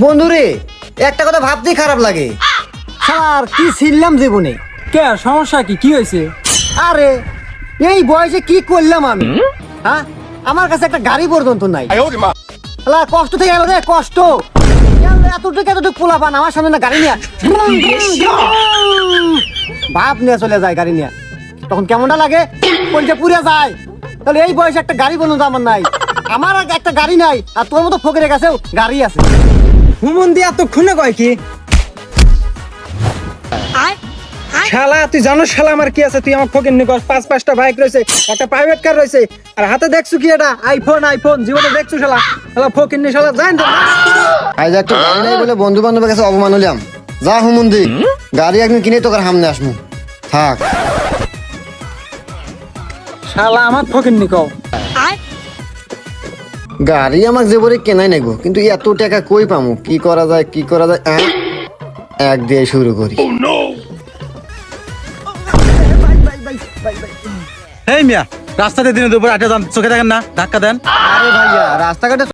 বন্ধুরে একটা কথা ভাবতেই খারাপ লাগে। আর কি ছিললাম জীবনে। কে সমস্যা কি হয়েছে? আরে এই বয়সে কি করলাম আমি? হ্যাঁ, আমার কাছে একটা গাড়ি পর্যন্ত নাই। আল্লাহ, কষ্ট থেকে গেল রে, কষ্ট। এতটুকু পোলা পান আমার সামনে না গাড়ি নিয়ে বাপ নিয়ে চলে যায় গাড়ি নিয়ে, তখন কেমনটা লাগে? পরিচয় পুড়ে যায়। তাহলে এই বয়সে একটা গাড়ি পর্যন্ত আমার নাই। আমার একটা গাড়ি নাই, আর তোর মতো ফকিরের কাছেও গাড়ি আছে। হুমন দিয়া তো খুনে কয় কি? শালা তুই জানো শালা আমার কি আছে? তুই আমার ফকির নিকস 5-5টা বাইক রয়েছে, একটা প্রাইভেট কার রয়েছে, আর হাতে দেখছো কি? এটা আইফোন জীবনে দেখছো শালা? শালা ফকির নি শালা জান তো। আজ একটা গাড়ি নাই বলে বন্ধু বান্ধবের কাছে অপমান হলাম। যা হুমন্দি গাড়ি একদিন কিনে তোকে সামনে আসমু। থাক শালা আমার ফকির নিকও। গাড়ি আমাকে যে বলে কেনাই নেবো, কিন্তু এত টাকা কই পামু? কি করা যায় এক দিয়ে শুরু করি। এই মিয়া, রাস্তাতে দিনে দুপুর 8 চোখে দেখেন না, ধাক্কা দেন। আরে ভাইয়া, রাস্তাঘাটে